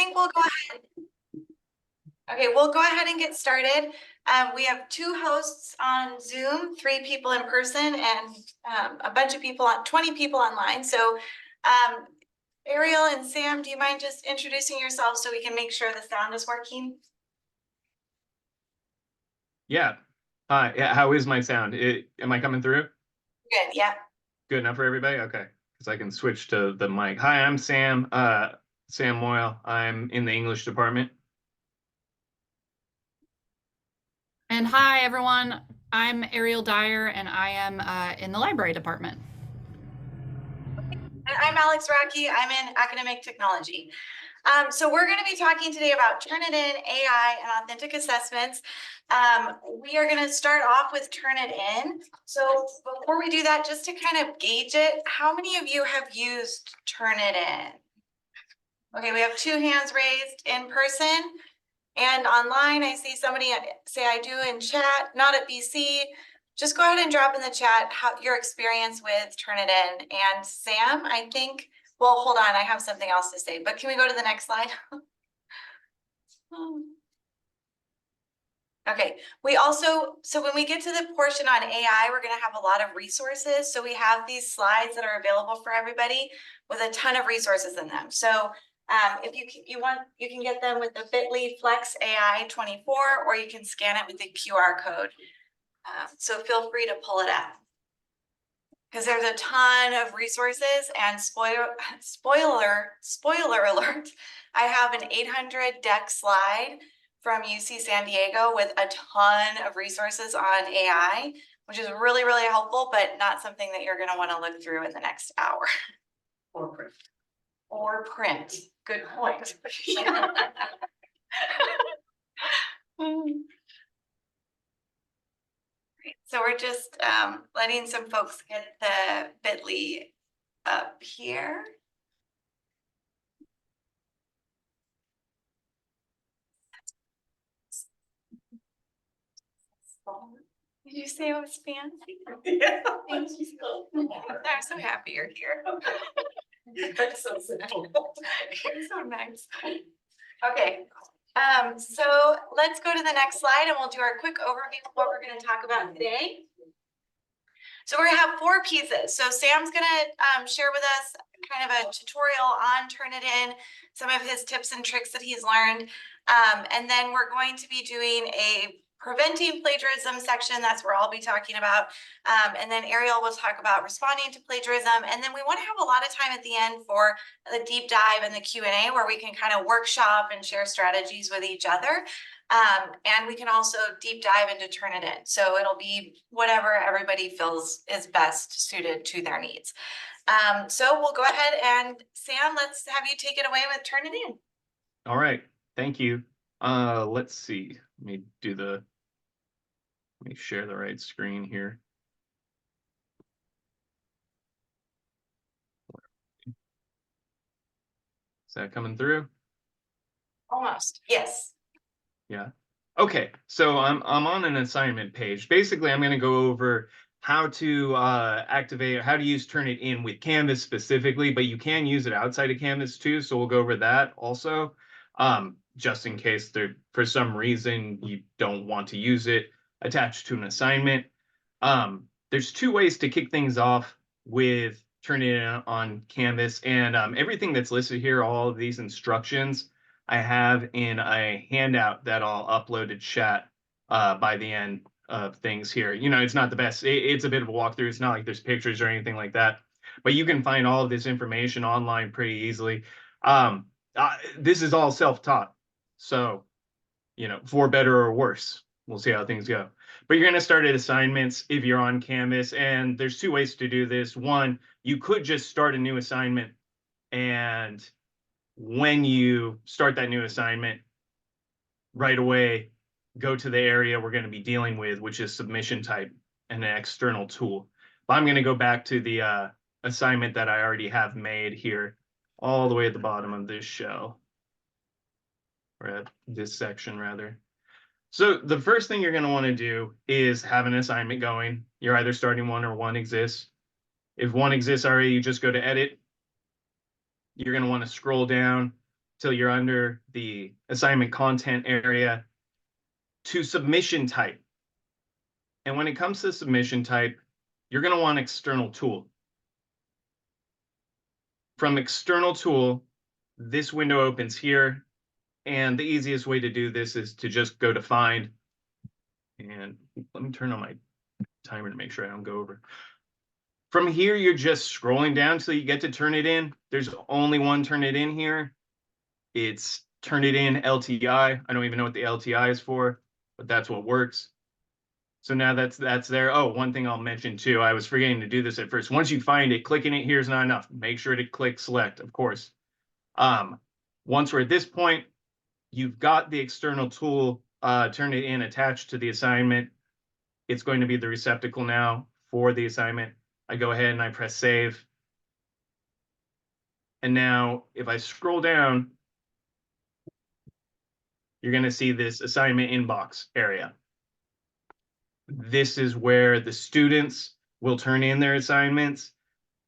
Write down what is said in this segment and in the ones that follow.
think we'll go ahead. Okay, we'll go ahead and get started. We have 2 hosts on Zoom, 3 people in person, and a bunch of people 20 people online. So Ariel and Sam, do you mind just introducing yourselves so we can make sure the sound is working? Yeah. Yeah, how is my sound? Am I coming through? Good, yeah. Good enough for everybody? Okay. Because I can switch to the mic. Hi, I'm Sam. Sam Moyle. I'm in the English department. And hi, everyone. I'm Ariel Dyer, and I am in the library department. And I'm Alex Rocky. I'm in academic technology. So we're going to be talking today about Turnitin, AI, and authentic assessments. We are going to start off with Turnitin. So before we do that, just to kind of gauge it, how many of you have used Turnitin? Okay, we have 2 hands raised in person and online. I see somebody say I do in chat, not at BC. Just go ahead and drop in the chat how your experience with Turnitin. And Sam, I think, well, hold on, I have something else to say, but can we go to the next slide? Okay, so when we get to the portion on AI, we're going to have a lot of resources. So we have these slides that are available for everybody with a ton of resources in them. So if you want, you can get them with the bit.ly flex AI 24, or you can scan it with the QR code. So feel free to pull it up, because there's a ton of resources. And spoiler alert, I have an 800 deck slide from UC San Diego with a ton of resources on AI, which is really, really helpful, but not something that you're going to want to look through in the next hour. Or print. Good point. So we're just letting some folks get the bit.ly up here. Did you say it was fancy? Yeah. Thank you. I'm so happy you're here. That's so simple. You're so nice. Okay. So let's go to the next slide and we'll do our quick overview of what we're going to talk about today. So we're going to have 4 pieces. So Sam's going to share with us kind of a tutorial on Turnitin, some of his tips and tricks that he's learned. And then we're going to be doing a preventing plagiarism section. That's where I'll be talking about. And then Ariel will talk about responding to plagiarism. And then we want to have a lot of time at the end for the deep dive and the Q&A, where we can kind of workshop and share strategies with each other. And we can also deep dive into Turnitin. So it'll be whatever everybody feels is best suited to their needs. So we'll go ahead and Sam, let's have you take it away with Turnitin. All right. Thank you. Let's see. Let me share the right screen here. Is that coming through? Almost. Yes. Yeah. Okay. So I'm on an assignment page. Basically, I'm going to go over how to activate, how to use Turnitin with Canvas specifically, but you can use it outside of Canvas too. So we'll go over that also, just in case for some reason you don't want to use it attached to an assignment. There's 2 ways to kick things off with Turnitin on Canvas, and everything that's listed here, all of these instructions, I have in a handout that I'll upload to chat by the end of things here. You know, it's not the best. It's a bit of a walkthrough. It's not like there's pictures or anything like that, but you can find all of this information online pretty easily. This is all self-taught, so, you know, for better or worse. We'll see how things go. But you're going to start at assignments if you're on Canvas, and there's 2 ways to do this. One, you could just start a new assignment, and when you start that new assignment, right away, go to the area we're going to be dealing with, which is submission type and an external tool. But I'm going to go back to the assignment that I already have made here, all the way at the bottom of this shell, or at this section rather. So the first thing you're going to want to do is have an assignment going. You're either starting one or one exists. If one exists already, you just go to edit. You're going to want to scroll down till you're under the assignment content area to submission type. And when it comes to submission type, you're going to want external tool. From external tool, this window opens here. And the easiest way to do this is to just go to find. And let me turn on my timer to make sure I don't go over. From here, you're just scrolling down till you get to Turnitin. There's only one Turnitin here. It's Turnitin LTI. I don't even know what the LTI is for, but that's what works. So now that's there. Oh, one thing I'll mention too, I was forgetting to do this at first. Once you find it, clicking it here is not enough. Make sure to click select, of course. Once we're at this point, you've got the external tool, Turnitin attached to the assignment. It's going to be the receptacle now for the assignment. I go ahead and I press save. And now if I scroll down, you're going to see this assignment inbox area. This is where the students will turn in their assignments,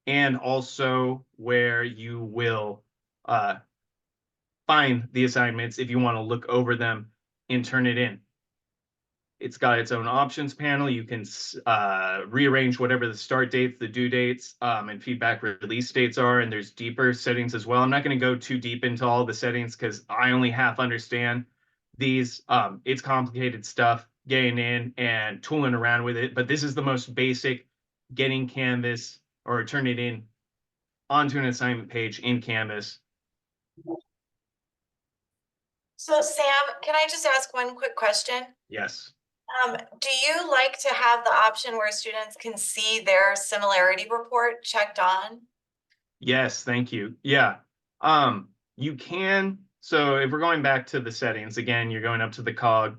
and also where you will find the assignments if you want to look over them and Turnitin. It's got its own options panel. You can rearrange whatever the start dates, the due dates, and feedback release dates are, and there's deeper settings as well. I'm not going to go too deep into all the settings because I only half understand these. It's complicated stuff getting in and tooling around with it, but this is the most basic, getting Canvas or Turnitin onto an assignment page in Canvas. So Sam, can I just ask one quick question? Yes. Do you like to have the option where students can see their similarity report checked on? Yes, thank you. Yeah. You can. So if we're going back to the settings, again, you're going up to the cog.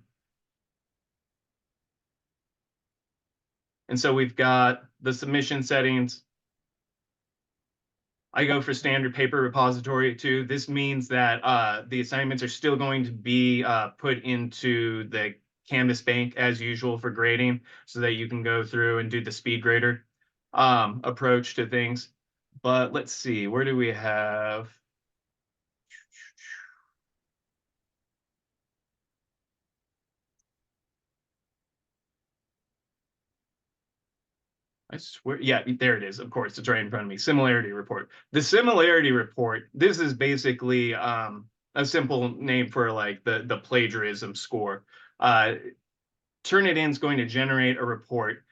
And so we've got the submission settings. I go for standard paper repository too. This means that the assignments are still going to be put into the Canvas bank as usual for grading, so that you can go through and do the speed grader approach to things. But let's see, where do we have? I swear, yeah, there it is. Of course, it's right in front of me. Similarity report. The similarity report, this is basically a simple name for like the plagiarism score. Turnitin is going to generate a report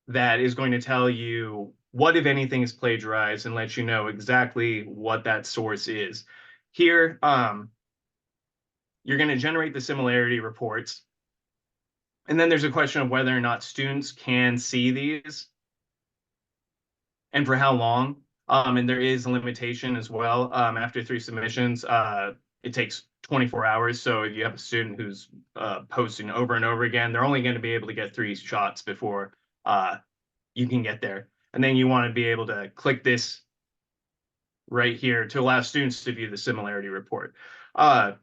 that is going to tell you what, if anything, is plagiarized and let you know exactly what that source is. Here, you're going to generate the similarity reports. And then there's a question of whether or not students can see these and for how long. And there is a limitation as well. After 3 submissions, it takes 24 hours. So if you have a student who's posting over and over again, they're only going to be able to get 3 shots before you can get there. And then you want to be able to click this right here to allow students to view the similarity report. I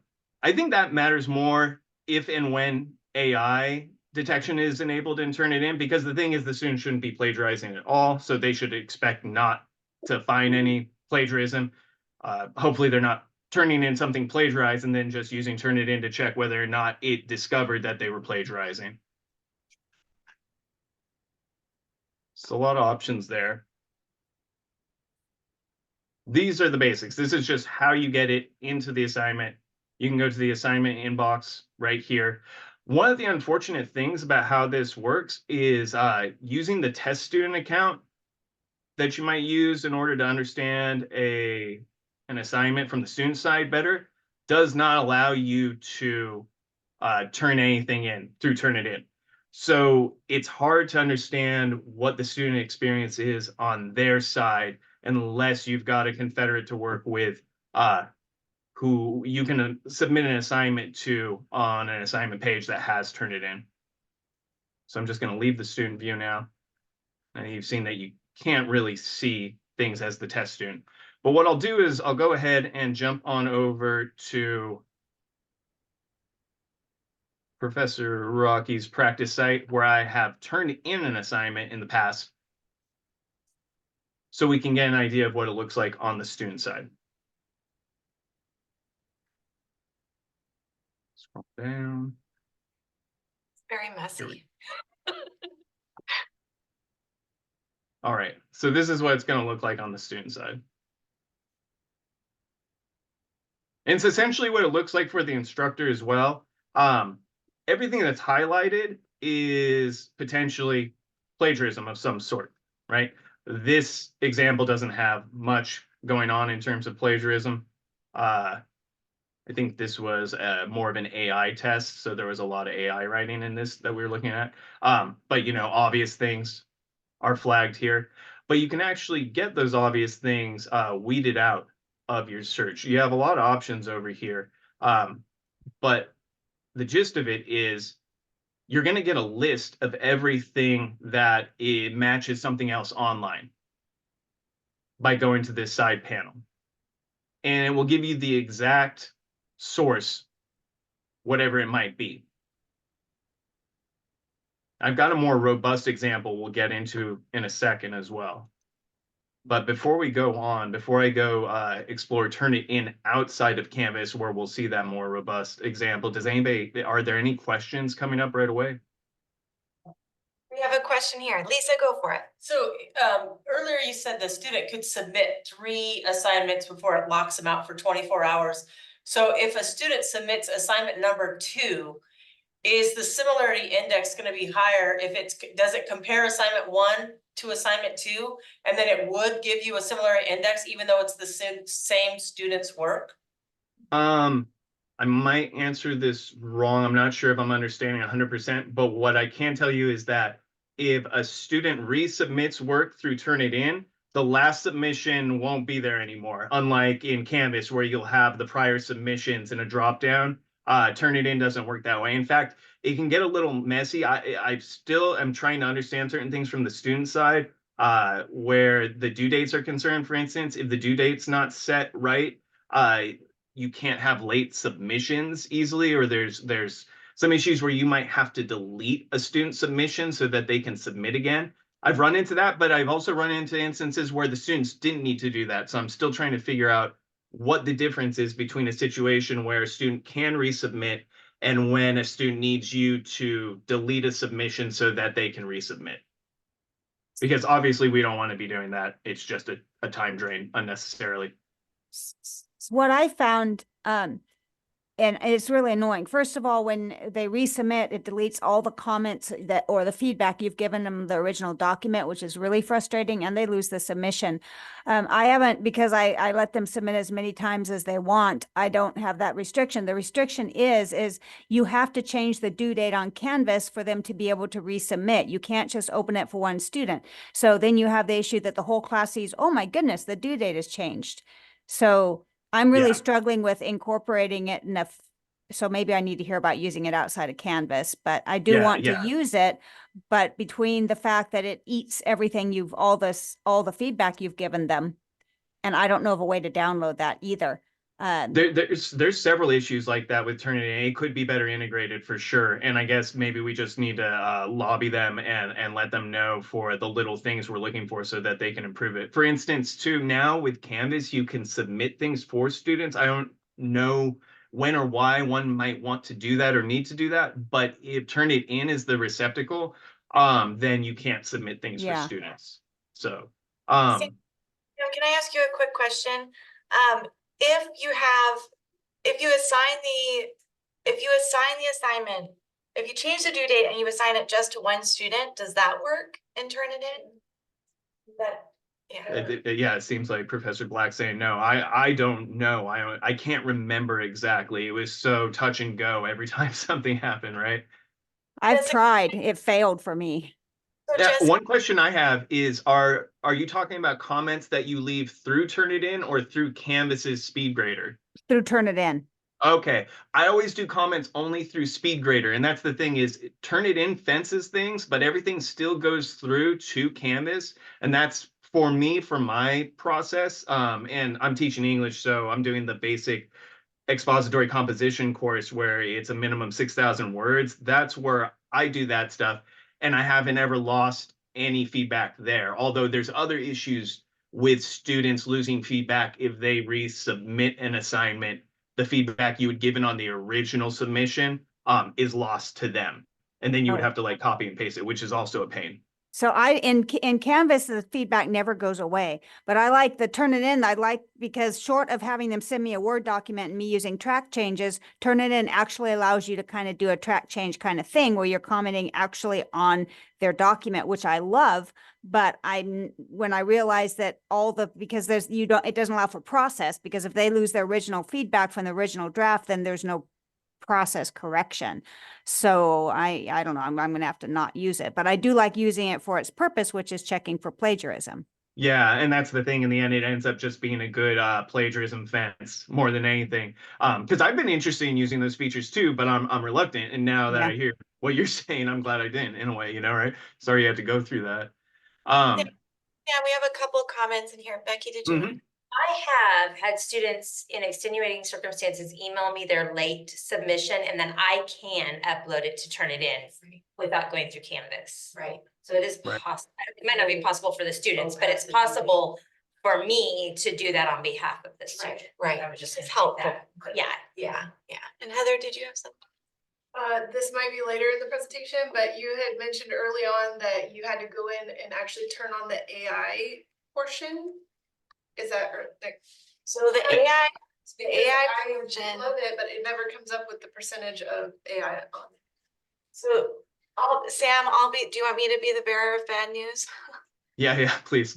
think that matters more if and when AI detection is enabled in Turnitin, because the thing is the student shouldn't be plagiarizing at all, so they should expect not to find any plagiarism. Hopefully they're not turning in something plagiarized and then just using Turnitin to check whether or not it discovered that they were plagiarizing. So a lot of options there. These are the basics. This is just how you get it into the assignment. You can go to the assignment inbox right here. One of the unfortunate things about how this works is using the test student account that you might use in order to understand an assignment from the student side better does not allow you to turn anything in through Turnitin. So it's hard to understand what the student experience is on their side unless you've got a confederate to work with who you can submit an assignment to on an assignment page that has Turnitin. So I'm just going to leave the student view now. And you've seen that you can't really see things as the test student. But what I'll do is I'll go ahead and jump on over to Professor Rocky's practice site where I have turned in an assignment in the past, so we can get an idea of what it looks like on the student side. Scroll down. Very messy. All right, so this is what it's going to look like on the student side. And it's essentially what it looks like for the instructor as well. Everything that's highlighted is potentially plagiarism of some sort, right? This example doesn't have much going on in terms of plagiarism. I think this was more of an AI test, so there was a lot of AI writing in this that we were looking at. But you know, obvious things are flagged here, but you can actually get those obvious things weeded out of your search. You have a lot of options over here, but the gist of it is you're going to get a list of everything that it matches something else online by going to this side panel, and it will give you the exact source, whatever it might be. I've got a more robust example we'll get into in a second as well. But before we go on, before I go explore Turnitin outside of Canvas, where we'll see that more robust example, are there any questions coming up right away? We have a question here. Lisa, go for it. So earlier you said the student could submit 3 assignments before it locks them out for 24 hours. So if a student submits assignment number 2, is the similarity index going to be higher if does it compare assignment 1 to assignment 2, and then it would give you a similar index even though it's the same student's work? I might answer this wrong. I'm not sure if I'm understanding 100%, but what I can tell you is that if a student resubmits work through Turnitin, the last submission won't be there anymore. Unlike in Canvas, where you'll have the prior submissions in a dropdown, Turnitin doesn't work that way. In fact, it can get a little messy. I still am trying to understand certain things from the student side, where the due dates are concerned. For instance, if the due date's not set right, you can't have late submissions easily, or there's some issues where you might have to delete a student submission so that they can submit again. I've run into that, but I've also run into instances where the students didn't need to do that. So I'm still trying to figure out what the difference is between a situation where a student can resubmit and when a student needs you to delete a submission so that they can resubmit. Because obviously we don't want to be doing that. It's just a time drain unnecessarily. What I found, and it's really annoying. First of all, when they resubmit, it deletes all the comments or the feedback you've given them the original document, which is really frustrating, and they lose the submission. I haven't, because I let them submit as many times as they want. I don't have that restriction. The restriction is you have to change the due date on Canvas for them to be able to resubmit. You can't just open it for one student. So then you have the issue that the whole class sees, oh my goodness, the due date has changed. So I'm really struggling with incorporating it enough. So maybe I need to hear about using it outside of Canvas, but I do want to use it. But between the fact that it eats everything all the feedback you've given them, and I don't know of a way to download that either. There's several issues like that with Turnitin. It could be better integrated for sure. And I guess maybe we just need to lobby them and let them know for the little things we're looking for so that they can improve it. For instance, too, now with Canvas, you can submit things for students. I don't know when or why one might want to do that or need to do that, but if Turnitin is the receptacle, then you can't submit things for students. So, Can I ask you a quick question? If you assign the assignment, if you change the due date and you assign it just to one student, does that work in Turnitin? It seems like Professor Black saying no. I don't know. I can't remember exactly. It was so touch and go every time something happened, right? I've tried. It failed for me. One question I have is, are you talking about comments that you leave through Turnitin or through Canvas's speed grader? Through Turnitin. Okay, I always do comments only through SpeedGrader, and that's the thing is Turnitin fences things, but everything still goes through to Canvas, and that's for me for my process. And I'm teaching English, so I'm doing the basic expository composition course where it's a minimum 6,000 words. That's where I do that stuff, and I haven't ever lost any feedback there. Although there's other issues with students losing feedback if they resubmit an assignment the feedback you had given on the original submission is lost to them. And then you would Oh. have to like copy and paste it, which is also a pain. So in Canvas, the feedback never goes away, but I like the Turnitin. I like because short of having them send me a Word document and me using track changes, Turnitin actually allows you to kind of do a track change kind of thing where you're commenting actually on their document, which I love. But when I realized that because it doesn't allow for process, because if they lose their original feedback from the original draft, then there's no process correction. So I don't know, I'm going to have to not use it, but I do like using it for its purpose, which is checking for plagiarism. Yeah, and that's the thing. In the end, it ends up just being a good plagiarism fence more than anything. Because I've been interested in using those features too, but I'm reluctant. And now that Yeah. I hear what you're saying, I'm glad I didn't. In a way, you know, right? Sorry you had to go through that. Um, Yeah, we have a couple comments in here. Becky, did you? mhm. I have had students in extenuating circumstances email me their late submission and then I can upload it to Turnitin without going through Canvas. Right. So it is Right. possible. It might not be possible for the students, but it's possible for me to do that on behalf of the student. Right. I would just It's say helpful. that. Yeah. Yeah. And Heather, did you have something? This might be later in the presentation, but you had mentioned early on that you had to go in and actually turn on the AI portion. Is that like? So the AI, because AI I version. love it, but it never comes up with the percentage of AI on it. So Sam, do you want me to be the bearer of bad news? Yeah, please.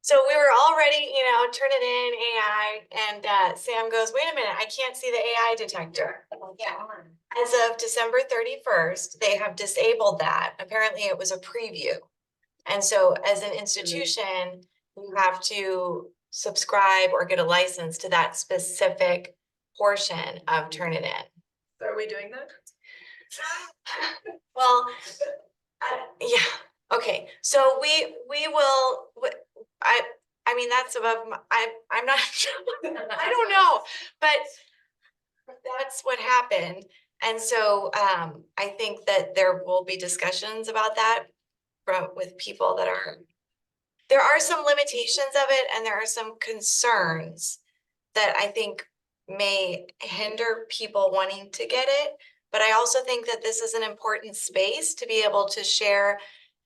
So we were already, Turnitin AI, and Sam goes, wait a minute, I can't see the AI detector. Yeah. As of December 31st, they have disabled that. Apparently it was a preview. And so as an institution, you have to subscribe or get a license to that specific portion of Turnitin. So are we doing that? Well, yeah, okay, so we will, I mean, that's above I'm not, I don't know, but that's what happened. And so I think that there will be discussions about that with people there are some limitations of it and there are some concerns that I think may hinder people wanting to get it. But I also think that this is an important space to be able to share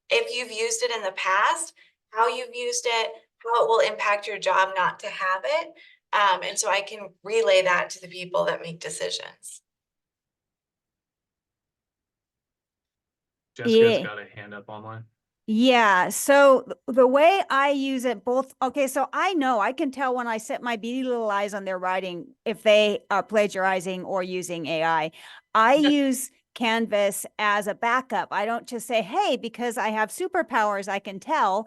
if you've used it in the past, how you've used it, how it will impact your job not to have it. And so I can relay that to the people that make decisions. Jessica's Yeah. got a hand up online. Yeah. So the way I use it okay, so I know I can tell when I set my beady little eyes on their writing if they are plagiarizing or using AI. I use Canvas as a backup. I don't just say, hey, because I have superpowers, I can tell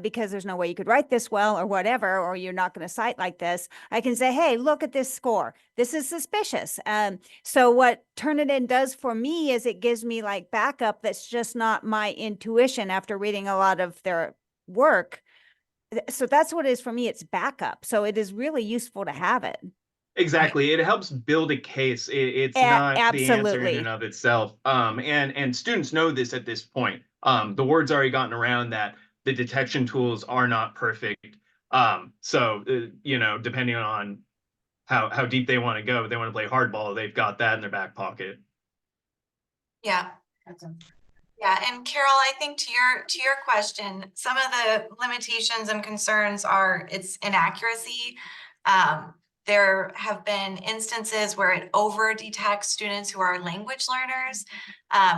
because there's no way you could write this well or whatever, or you're not going to cite like this. I can say, hey, look at this score. This is suspicious. So what Turnitin does for me is it gives me like backup that's just not my intuition after reading a lot of their work. So that's what it is for me. It's backup. So it is really useful to have it. Exactly. It helps build a case. It's not the answer in Absolutely. and of itself. And students know this at this point. The word's already gotten around that the detection tools are not perfect. So depending on how deep they want to go, if they want to play hardball, they've got that in their back pocket. Yeah. Yeah, and Carol, I think to your question, some of the limitations and concerns are its inaccuracy. There have been instances where it over detects students who are language learners.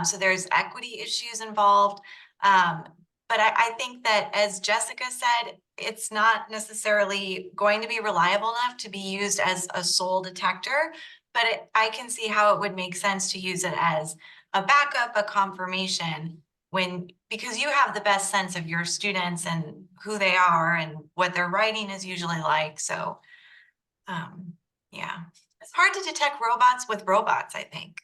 So there's equity issues involved. But I think that, as Jessica said, it's not necessarily going to be reliable enough to be used as a sole detector, but I can see how it would make sense to use it as a backup, a confirmation, because you have the best sense of your students and who they are and what their writing is usually like. So, yeah, it's hard to detect robots with robots, I think.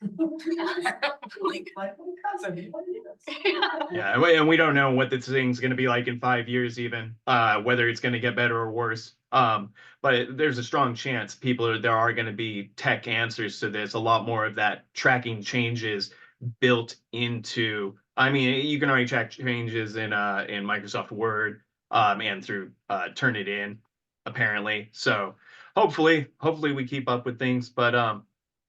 Yeah, and we don't know what this thing's going to be like in 5 years, even whether it's going to get better or worse. But there's a strong chance there are going to be tech answers to this. A lot more of that tracking changes built into. I mean, you can already track changes in Microsoft Word and through Turnitin, apparently. So hopefully we keep up with things. But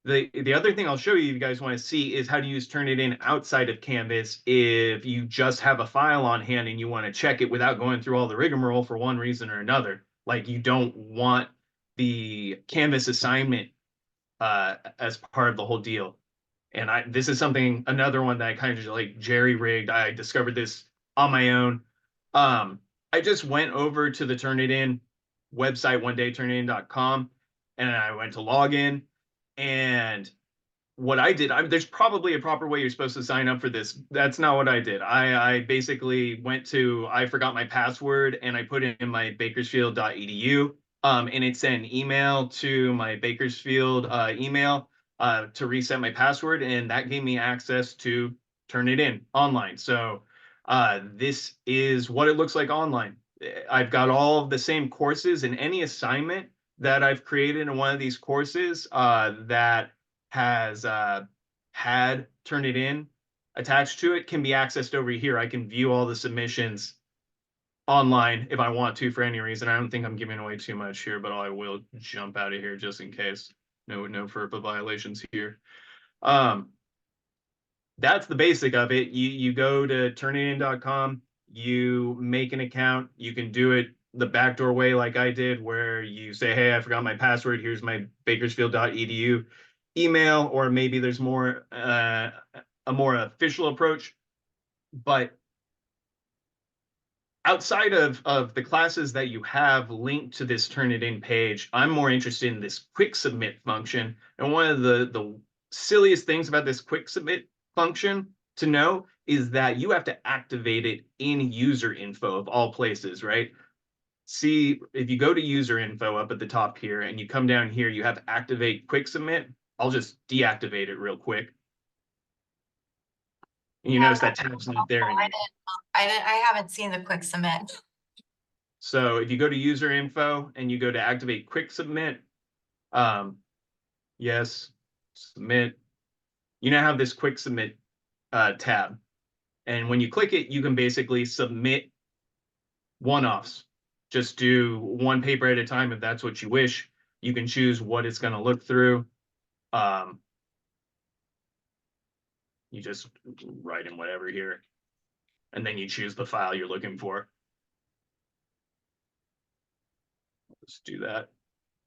the other thing I'll show you, if you guys want to see, is how to use Turnitin outside of Canvas if you just have a file on hand and you want to check it without going through all the rigmarole for one reason or another. Like you don't want the Canvas assignment as part of the whole deal. And this is another one that I kind of just like jerry-rigged. I discovered this on my own. I just went over to the Turnitin website one day, turnitin.com, and I went to log in. And what I did, there's probably a proper way you're supposed to sign up for this. That's not what I did. I basically I forgot my password and I put it in my bakersfield.edu. And it sent an email to my Bakersfield email to reset my password, and that gave me access to Turnitin online. So this is what it looks like online. I've got all of the same courses, and any assignment that I've created in one of these courses that has had Turnitin attached to it can be accessed over here. I can view all the submissions online if I want to for any reason. I don't think I'm giving away too much here, but I will jump out of here just in case. No FERPA violations here. That's the basic of it. You go to turnitin.com, you make an account. You can do it the backdoor way like I did, where you say, hey, I forgot my password. Here's my bakersfield.edu email, or maybe there's a more official approach. But outside of the classes that you have linked to this Turnitin page, I'm more interested in this quick submit function. And one of the silliest things about this quick submit function to know is that you have to activate it in user info of all places, right? See, if you go to user info up at the top here and you come down here, you have activate quick submit. I'll just deactivate it real quick. And you notice that tab's not there anymore. I haven't seen the quick submit. So if you go to user info and you go to activate quick submit, yes, submit, you now have this quick submit tab. And when you click it, you can basically submit one-offs. Just do one paper at a time if that's what you wish. You can choose what it's going to look through. You just write in whatever here, and then you choose the file you're looking for. Let's do that.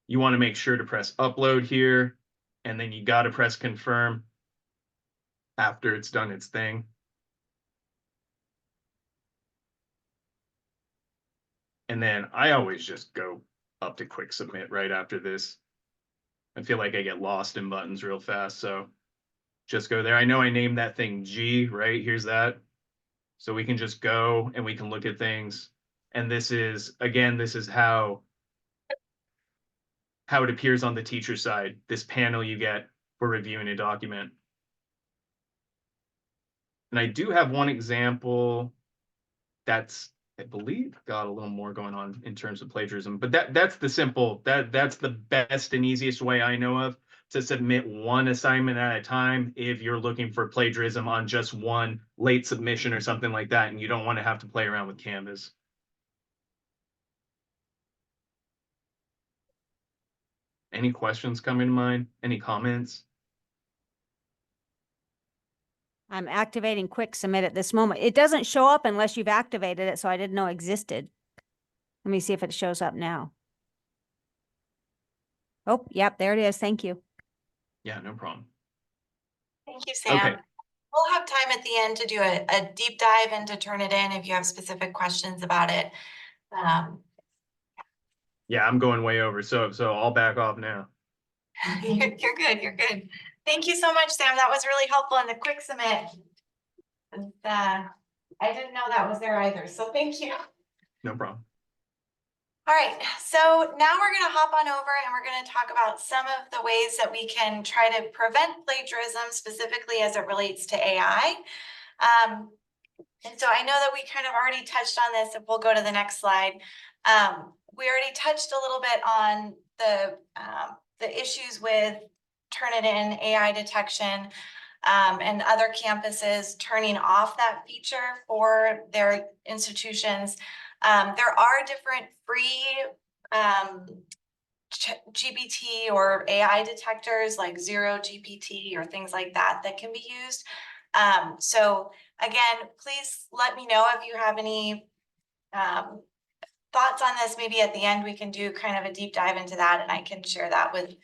You want to make sure to press upload here, and then you got to press confirm after it's done its thing. And then I always just go up to quick submit right after this. I feel like I get lost in buttons real fast, so just go there. I know I named that thing G, right? Here's that. So we can just go and we can look at things. And this is, again, this is how it appears on the teacher side, this panel you get for reviewing a document. And I do have one example that's, I believe, got a little more going on in terms of plagiarism, but that's the simple, that's the best and easiest way I know of to submit one assignment at a time if you're looking for plagiarism on just one late submission or something like that, and you don't want to have to play around with Canvas. Any questions coming to mind? Any comments? I'm activating quick submit at this moment. It doesn't show up unless you've activated it, so I didn't know it existed. Let me see if it shows up now. Oh, yep, there it is. Thank you. Yeah, no problem. Thank you, Sam. Okay. We'll have time at the end to do a deep dive into Turnitin if you have specific questions about it. Yeah, I'm going way over, so I'll back off now. You're good, you're good. Thank you so much, Sam. That was really helpful in the quick submit. And, I didn't know that was there either, so thank you. No problem. All right, so now we're gonna hop on over and we're gonna talk about some of the ways that we can try to prevent plagiarism, specifically as it relates to AI. And so I know that we kind of already touched on this. If we'll go to the next slide. We already touched a little bit on the issues with Turnitin AI detection, and other campuses turning off that feature for their institutions. There are different free GPT or AI detectors like Zero GPT or things like that that can be used. So again, please let me know if you have any thoughts on this. Maybe at the end we can do kind of a deep dive into that, and I can share that with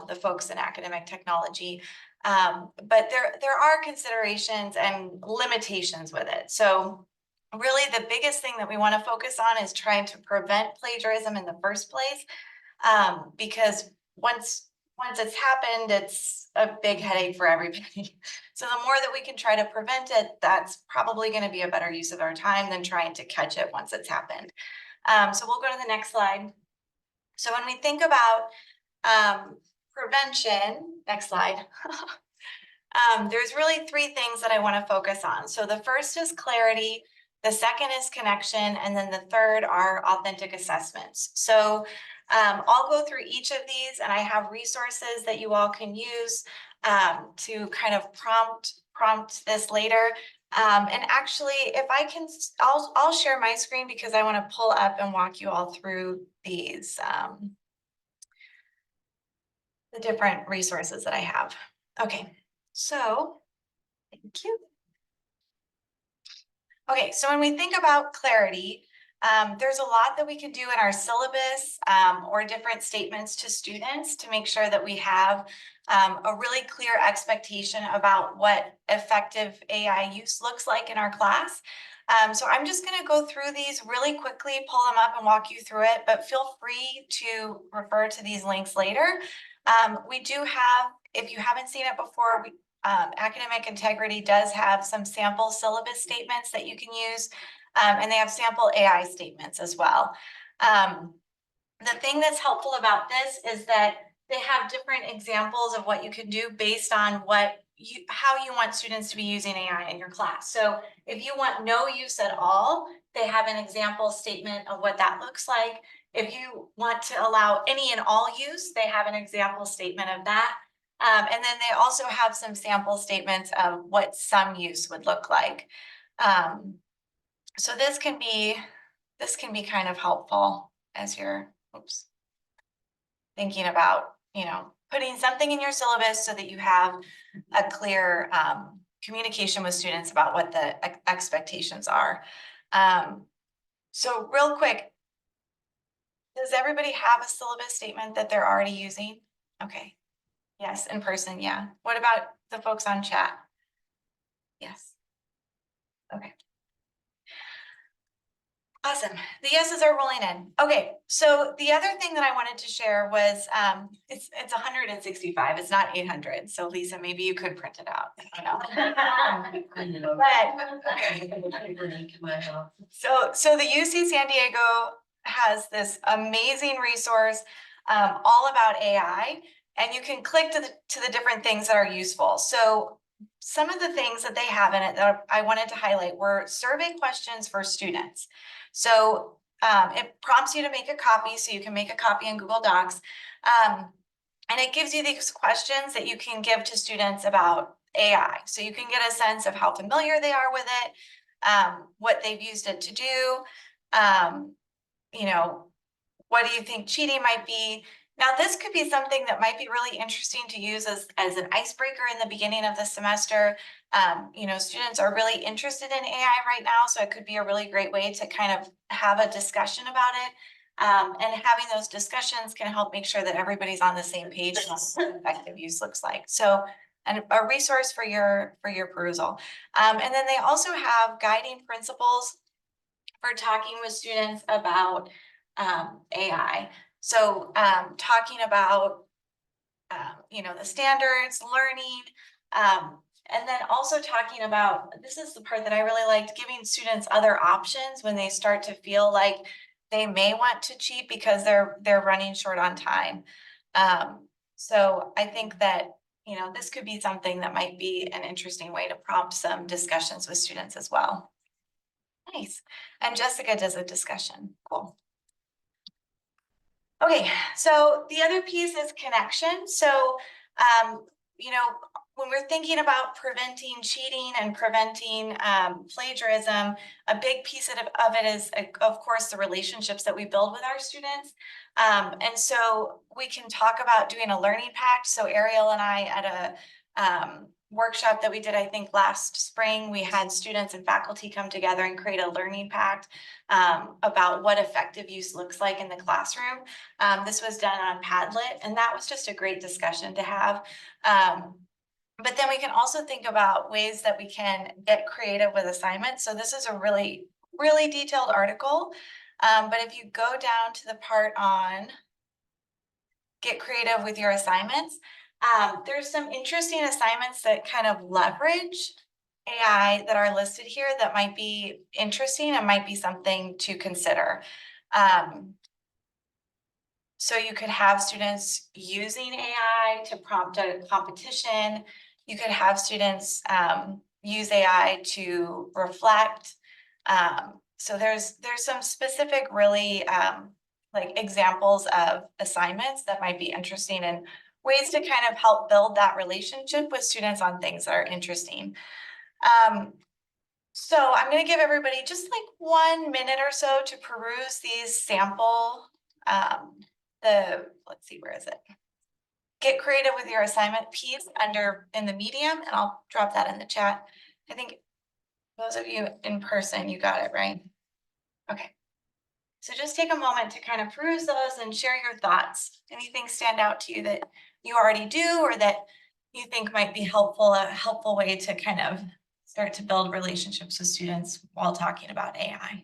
the folks in academic technology. But there are considerations and limitations with it. So really the biggest thing that we want to focus on is trying to prevent plagiarism in the first place. Because once it's happened, it's a big headache for everybody. So the more that we can try to prevent it, that's probably going to be a better use of our time than trying to catch it once it's happened. So we'll go to the next slide. So when we think about prevention, next slide. There's really three things that I want to focus on. So the first is clarity, the second is connection, and then the third are authentic assessments. So I'll go through each of these, and I have resources that you all can use to kind of prompt this later. And actually, if I can, I'll share my screen because I want to pull up and walk you all through these the different resources that I have. Okay, so thank you. Okay, so when we think about clarity, there's a lot that we can do in our syllabus or different statements to students to make sure that we have a really clear expectation about what effective AI use looks like in our class. So I'm just going to go through these really quickly, pull them up and walk you through it, but feel free to refer to these links later. We do have, if you haven't seen it before, Academic Integrity does have some sample syllabus statements that you can use, and they have sample AI statements as well. The thing that's helpful about this is that they have different examples of what you can do based on how you want students to be using AI in your class. So if you want no use at all, they have an example statement of what that looks like. If you want to allow any and all use, they have an example statement of that. And then they also have some sample statements of what some use would look like. So this can be kind of helpful as you're thinking about, putting something in your syllabus so that you have a clear communication with students about what the expectations are. So real quick, does everybody have a syllabus statement that they're already using? Okay. Yes, in person, yeah. What about the folks on chat? Yes. Okay. Awesome. The yeses are rolling in. Okay, so the other thing that I wanted to share was it's 165. It's not 800. So Lisa, maybe you could print it out. I know. So the UC San Diego has this amazing resource all about AI, and you can click to the different things that are useful. So some of the things that they have in it that I wanted to highlight were survey questions for students. So it prompts you to make a copy, so you can make a copy in Google Docs. And it gives you these questions that you can give to students about AI. So you can get a sense of how familiar they are with it, what they've used it to do, what do you think cheating might be? Now, this could be something that might be really interesting to use as an icebreaker in the beginning of the semester. Students are really interested in AI right now, so it could be a really great way to kind of have a discussion about it. And having those discussions can help make sure that everybody's on the same page on what effective use looks like. So, and a resource for your perusal. And then they also have guiding principles for talking with students about AI. So talking about, the standards, learning, and then also talking about, this is the part that I really liked, giving students other options when they start to feel like they may want to cheat because they're running short on time. So I think that, this could be something that might be an interesting way to prompt some discussions with students as well. Nice. And Jessica does a discussion. Cool. Okay, so the other piece is connection. So, when we're thinking about preventing cheating and preventing plagiarism, a big piece of it is, of course, the relationships that we build with our students. And so we can talk about doing a learning pact. So Ariel and I at a workshop that we did, I think last spring, we had students and faculty come together and create a learning pact about what effective use looks like in the classroom. This was done on Padlet, and that was just a great discussion to have. But then we can also think about ways that we can get creative with assignments. So this is a really, really detailed article. But if you go down to the part on get creative with your assignments, there's some interesting assignments that kind of leverage AI that are listed here that might be interesting and might be something to consider. So you could have students using AI to prompt a competition. You could have students use AI to reflect. So there's some specific really like examples of assignments that might be interesting and ways to kind of help build that relationship with students on things that are interesting. So I'm going to give everybody just like 1 minute or so to peruse these sample let's see, where is it? Get creative with your assignment piece in the medium, and I'll drop that in the chat. I think those of you in person, you got it, right? Okay. So just take a moment to kind of peruse those and share your thoughts. Anything stand out to you that you already do or that you think might be helpful, a helpful way to kind of start to build relationships with students while talking about AI?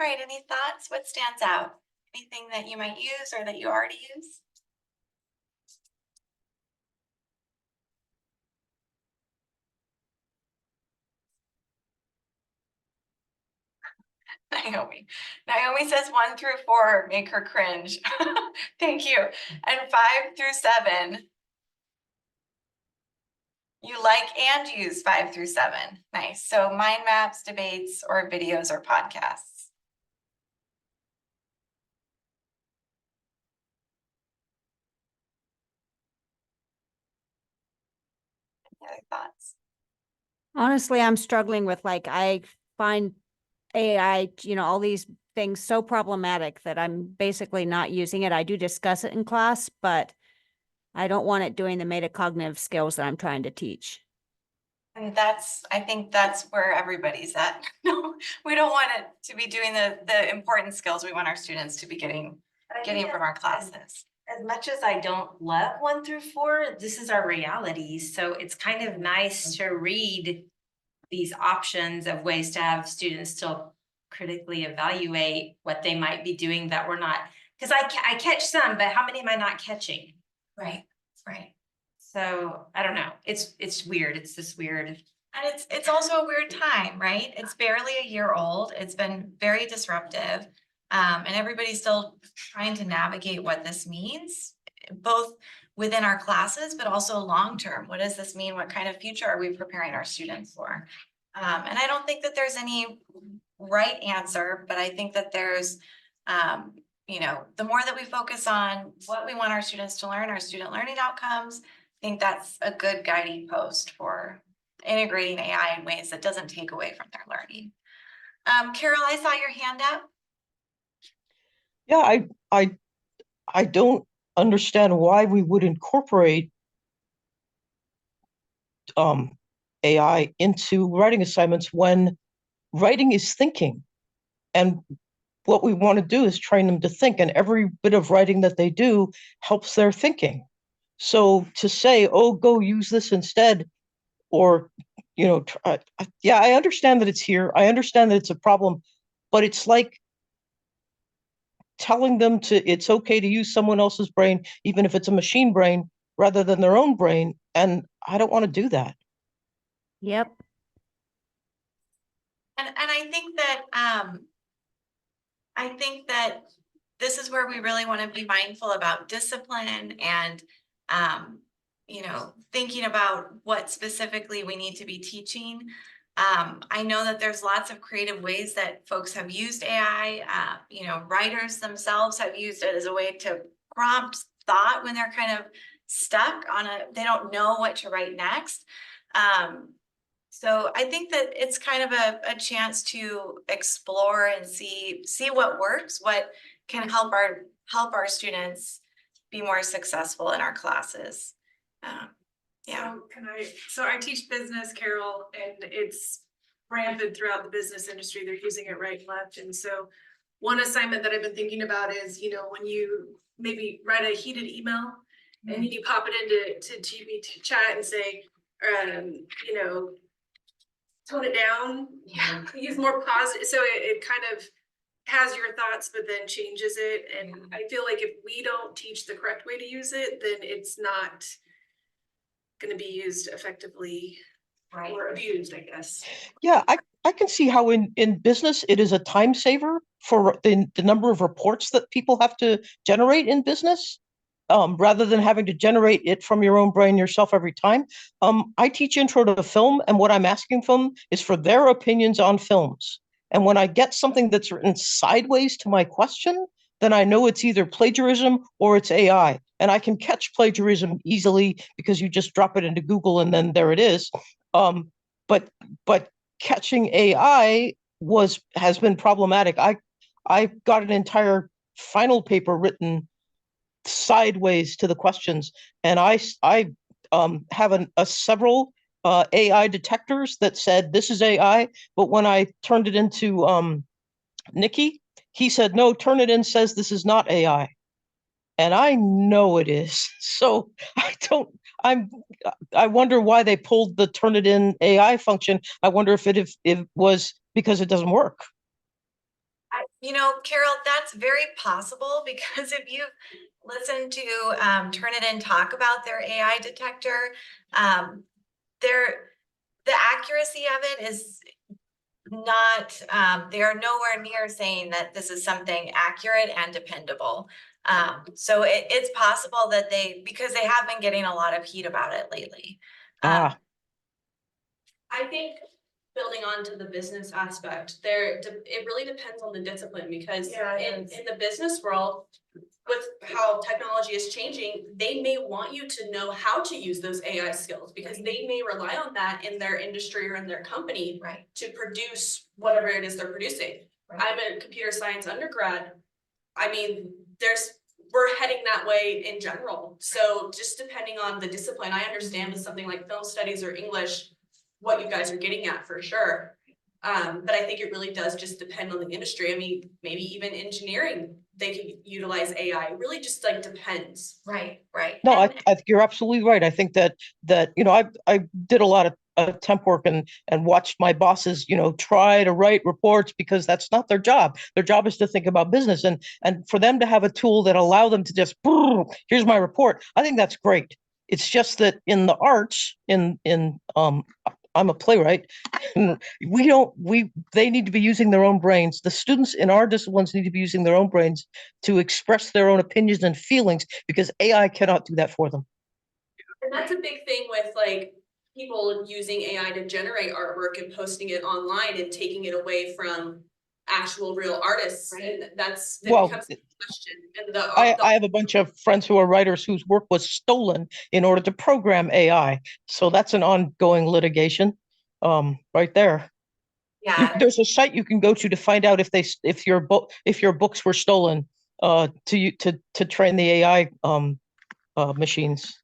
All right, any thoughts? What stands out? Anything that you might use or that you already use? Naomi says 1 through 4 make her cringe. Thank you. And 5 through 7. You like and use 5 through 7. Nice. So mind maps, debates, or videos or podcasts. Any other thoughts? Honestly, I'm struggling with like, I find AI, all these things so problematic that I'm basically not using it. I do discuss it in class, but I don't want it doing the metacognitive skills that I'm trying to teach. And I think that's where everybody's at. We don't want it to be doing the important skills we want our students to be getting from our classes. As much as I don't love 1 through 4, this is our reality. So it's kind of nice to read these options of ways to have students still critically evaluate what they might be doing that we're not, because I catch some, but how many am I not catching? Right, right. So I don't know. It's weird. It's this weird. And it's also a weird time, right? It's barely a year old. It's been very disruptive. And everybody's still trying to navigate what this means, both within our classes, but also long-term. What does this mean? What kind of future are we preparing our students for? And I don't think that there's any right answer, but I think that there's you know, the more that we focus on what we want our students to learn, our student learning outcomes, I think that's a good guiding post for integrating AI in ways that doesn't take away from their learning. Carol, I saw your hand up. Yeah, I don't understand why we would incorporate AI into writing assignments when writing is thinking. And what we want to do is train them to think, and every bit of writing that they do helps their thinking. So to say, oh, go use this instead, or, you know, yeah, I understand that it's here. I understand that it's a problem, but it's like telling them it's okay to use someone else's brain, even if it's a machine brain, rather than their own brain. And I don't want to do that. Yep. And I think that this is where we really want to be mindful about discipline and, you know, thinking about what specifically we need to be teaching. I know that there's lots of creative ways that folks have used AI. You know, writers themselves have used it as a way to prompt thought when they're kind of stuck on they don't know what to write next. So I think that it's kind of a chance to explore and see what works, what can help our students be more successful in our classes. Yeah. So I teach business, Carol, and it's rampant throughout the business industry. They're using it right and left. And so one assignment that I've been thinking about is, you know, when you maybe write a heated email and you pop it into GPT chat and say, you know, tone it down, use more positive. So it kind of has your thoughts, but then changes it. And I feel like if we don't teach the correct way to use it, then it's not going to be used effectively or abused, I guess. Yeah, I can see how in business it is a time saver for the number of reports that people have to generate in business, rather than having to generate it from your own brain yourself every time. I teach intro to film, and what I'm asking them is for their opinions on films. And when I get something that's written sideways to my question, then I know it's either plagiarism or it's AI. And I can catch plagiarism easily because you just drop it into Google and then there it is. But catching AI has been problematic. I got an entire final paper written sideways to the questions, and I have several AI detectors that said this is AI, but when I turned it into Nikki, he said no, Turnitin says this is not AI. And I know it is. So I wonder why they pulled the Turnitin AI function. I wonder if it was because it doesn't work. You know, Carol, that's very possible because if you listen to Turnitin talk about their AI detector, the accuracy of it is not, they are nowhere near saying that this is something accurate and dependable. So it's possible that because they have been getting a lot of heat about it lately. Ah. I think building on to the business aspect, it really depends on the discipline because in the business world, with how technology is changing, they may want you to know how to use those AI skills because they may rely on that in their industry or in their company to produce whatever it is they're producing. I'm a computer science undergrad. I mean, we're heading that way in general. So just depending on the discipline, I understand with something like film studies or English, what you guys are getting at for sure. But I think it really does just depend on the industry. I mean, maybe even engineering, they can utilize AI. It really just like depends. Right. No, I think you're absolutely right. I think that you know, I did a lot of temp work and watched my bosses, you know, try to write reports because that's not their job. Their job is to think about business, and for them to have a tool that allow them to just here's my report. I think that's great. It's just that in the arts, I'm a playwright. They need to be using their own brains. The students in our disciplines need to be using their own brains to express their own opinions and feelings because AI cannot do that for them. And that's a big thing with like people using AI to generate artwork and posting it online and taking it away from actual real artists, and that Well, becomes a question. And the I have a bunch of friends who are writers whose work was stolen in order to program AI. So that's an ongoing litigation, right there. yeah, There's a site you can go to find out if your books were stolen, to train the AI, machines.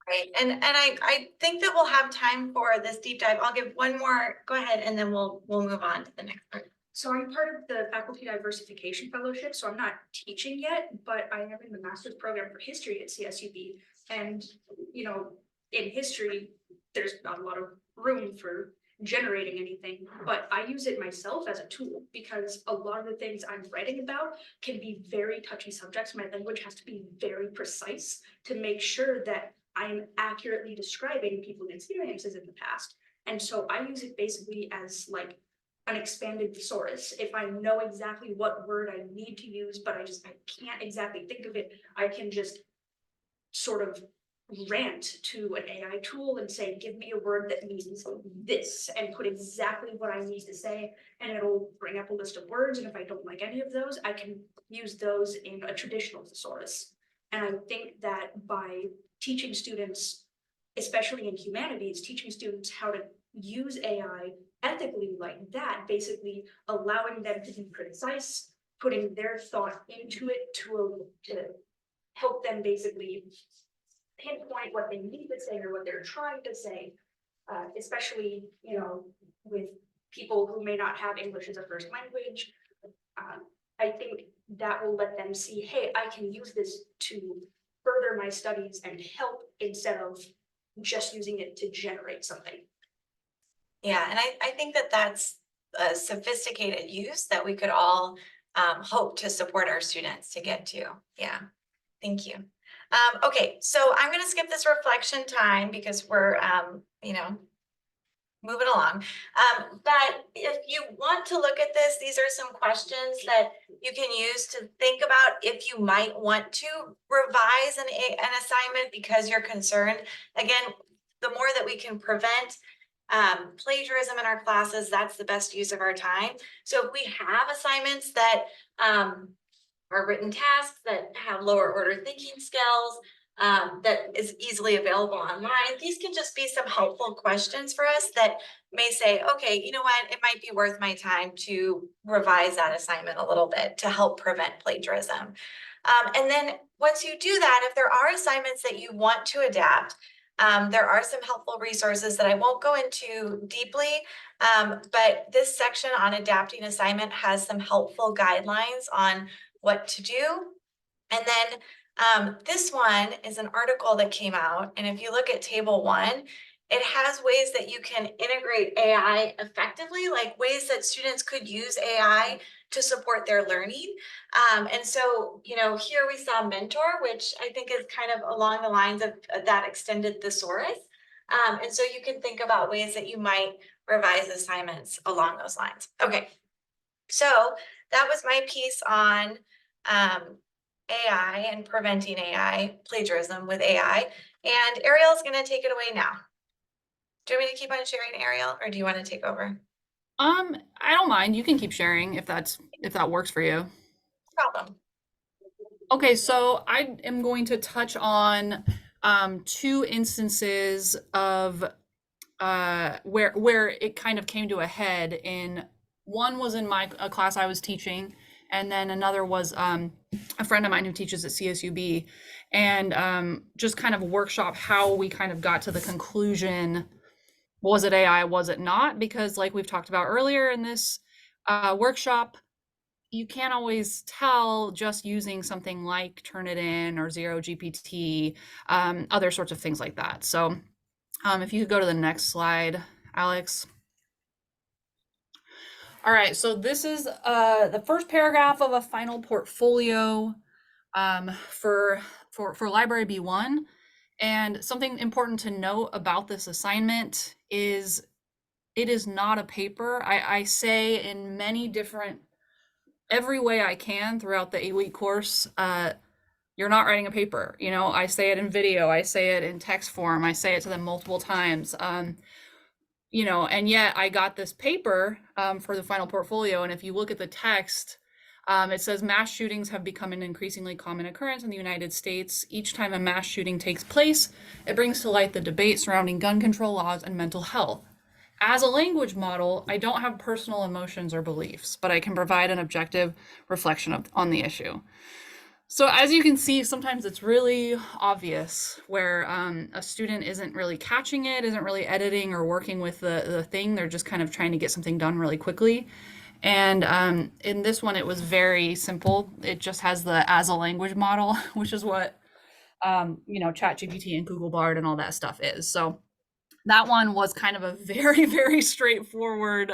Great. And I think that we'll have time for this deep dive. I'll give one more, go ahead, and then we'll move on to the next part. So I'm part of the Faculty Diversification Fellowship, so I'm not teaching yet, but I am in the master's program for history at CSUB. And, you know, in history, there's not a lot of room for generating anything, but I use it myself as a tool because a lot of the things I'm writing about can be very touchy subjects. My language has to be very precise to make sure that I'm accurately describing people's experiences in the past. And so I use it basically as like an expanded thesaurus. If I know exactly what word I need to use, but I can't exactly think of it, I can just sort of rant to an AI tool and say, give me a word that means this, and put exactly what I need to say, and it'll bring up a list of words. And if I don't like any of those, I can use those in a traditional thesaurus. And I think that by teaching students, especially in humanities, teaching students how to use AI ethically like that, basically allowing them to be precise, putting their thought into it to help them basically pinpoint what they need to say or what they're trying to say, especially, you know, with people who may not have English as a first language. I think that will let them see, hey, I can use this to further my studies and help instead of just using it to generate something. Yeah, and I think that that's a sophisticated use that we could all hope to support our students to get to. Yeah, thank you. Okay, so I'm gonna skip this reflection time because we're, you know, moving along. But if you want to look at this, these are some questions that you can use to think about if you might want to revise an assignment because you're concerned. Again, the more that we can prevent plagiarism in our classes, that's the best use of our time. So if we have assignments that are written tasks that have lower order thinking skills, that is easily available online, these can just be some helpful questions for us that may say, okay, you know what, it might be worth my time to revise that assignment a little bit to help prevent plagiarism. And then once you do that, if there are assignments that you want to adapt, there are some helpful resources that I won't go into deeply, but this section on adapting assignment has some helpful guidelines on what to do. And then this one is an article that came out, and if you look at table 1, it has ways that you can integrate AI effectively, like ways that students could use AI to support their learning. And so, you know, here we saw mentor, which I think is kind of along the lines of that extended thesaurus. And so you can think about ways that you might revise assignments along those lines. Okay, so that was my piece on AI and preventing AI plagiarism with AI. And Ariel's going to take it away now. Do you want me to keep on sharing, Ariel, or do you want to take over? I don't mind. You can keep sharing if that works for you. No problem. Okay, so I am going to touch on 2 instances of where it kind of came to a head. In one was in a class I was teaching, and then another was a friend of mine who teaches at CSUB, and just kind of workshop how we kind of got to the conclusion, was it AI, was it not? Because like we've talked about earlier in this workshop, you can't always tell just using something like Turnitin or ZeroGPT, other sorts of things like that. So if you could go to the next slide, Alex. All right, so this is the first paragraph of a final portfolio for Library B1. And something important to note about this assignment is it is not a paper. I say in every way I can throughout the 8-week course, you're not writing a paper. You know, I say it in video, I say it in text form, I say it to them multiple times. you know, and yet I got this paper for the final portfolio. And if you look at the text, it says mass shootings have become an increasingly common occurrence in the United States. Each time a mass shooting takes place, it brings to light the debate surrounding gun control laws and mental health. As a language model, I don't have personal emotions or beliefs, but I can provide an objective reflection on the issue. So as you can see, sometimes it's really obvious where a student isn't really catching it, isn't really editing or working with the thing. They're just kind of trying to get something done really quickly. And in this one, it was very simple. It just has the as a language model, which is what, you know, ChatGPT and Google Bard and all that stuff is. So that one was kind of a very, very straightforward,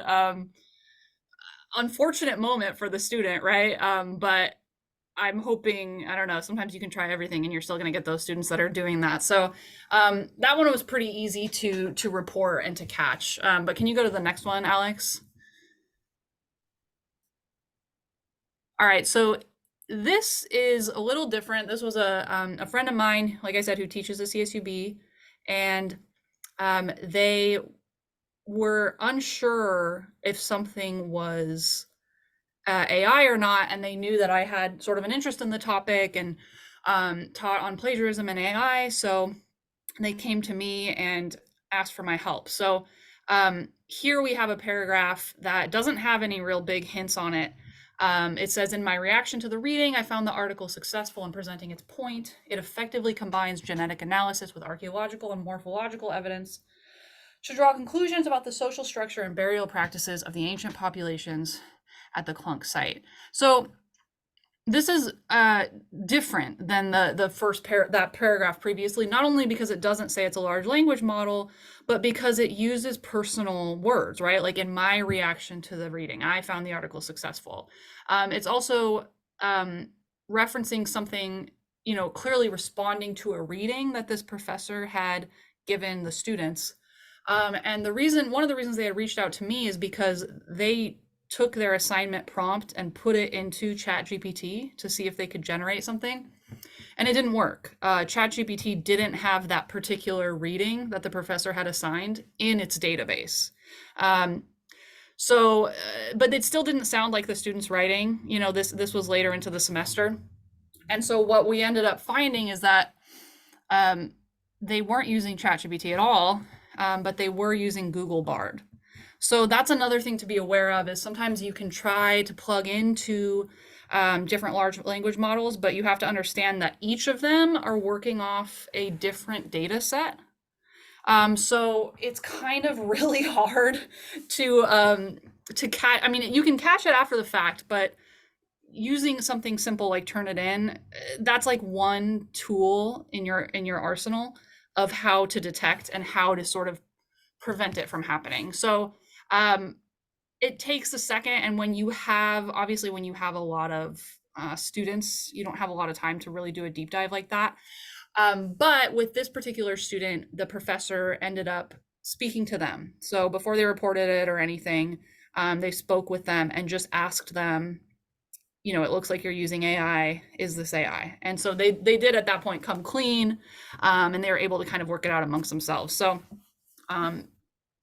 unfortunate moment for the student, right? But I'm hoping, I don't know, sometimes you can try everything and you're still going to get those students that are doing that. So that one was pretty easy to report and to catch. But can you go to the next one, Alex? All right, so this is a little different. This was a friend of mine, like I said, who teaches at CSUB, and they were unsure if something was AI or not, and they knew that I had sort of an interest in the topic and taught on plagiarism and AI, so they came to me and asked for my help. So here we have a paragraph that doesn't have any real big hints on it. It says, in my reaction to the reading, I found the article successful in presenting its point. It effectively combines genetic analysis with archaeological and morphological evidence to draw conclusions about the social structure and burial practices of the ancient populations at the Clunk site. So this is different than the first that paragraph previously, not only because it doesn't say it's a large language model, but because it uses personal words, right? Like in my reaction to the reading, I found the article successful. It's also referencing something, you know, clearly responding to a reading that this professor had given the students. And one of the reasons they had reached out to me is because they took their assignment prompt and put it into ChatGPT to see if they could generate something. And it didn't work. ChatGPT didn't have that particular reading that the professor had assigned in its database. But it still didn't sound like the student's writing. You know, this was later into the semester. And so what we ended up finding is that they weren't using ChatGPT at all, but they were using Google Bard. So that's another thing to be aware of, is sometimes you can try to plug into different large language models, but you have to understand that each of them are working off a different data set. So it's kind of really hard to catch. I mean, you can catch it after the fact, but using something simple like Turnitin, that's like one tool in your arsenal of how to detect and how to sort of prevent it from happening. So it takes a second, and when you have a lot of students, you don't have a lot of time to really do a deep dive like that. But with this particular student, the professor ended up speaking to them. So before they reported it or anything, they spoke with them and just asked them, you know, it looks like you're using AI. Is this AI? And so they did at that point come clean, and they were able to kind of work it out amongst themselves. So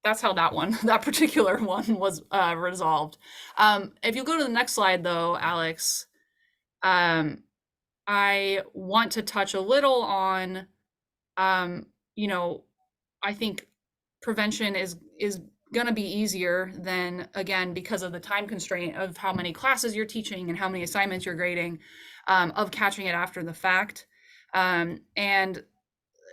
that's how that particular one was resolved. If you go to the next slide though, Alex, I want to touch a little on, you know, I think prevention is going to be easier than, again, because of the time constraint of how many classes you're teaching and how many assignments you're grading, of catching it after the fact. And